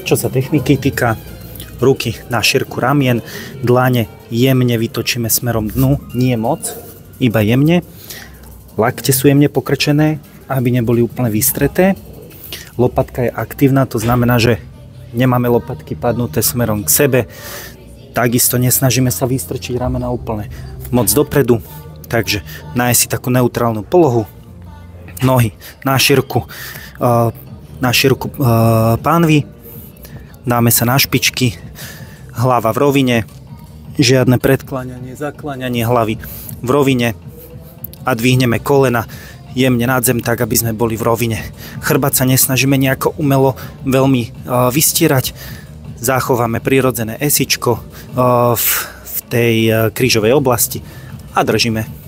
Čo sa techniky týka, ruky na šírku ramien, dlane jemne vytočíme smerom dnu, nie moc, iba jemne. Lakte sú jemne pokrčené, aby neboli úplne vystreté. Lopatka je aktívna, to znamená, že nemáme lopatky padnuté smerom k sebe. Takisto nesnažíme sa vystrčiť ramena úplne moc dopredu, takže nájsť si takú neutrálnu polohu. Nohy na šírku pánvy, dáme sa na špičky, hlava v rovine, žiadne predkláňanie, zakláňanie hlavy v rovine a dvihneme kolena jemne nad zem, tak aby sme boli v rovine. Chrbát sa nesnažíme nejako umelo veľmi vystierať, zachováme prirodzené esičko v tej krížovej oblasti a držíme.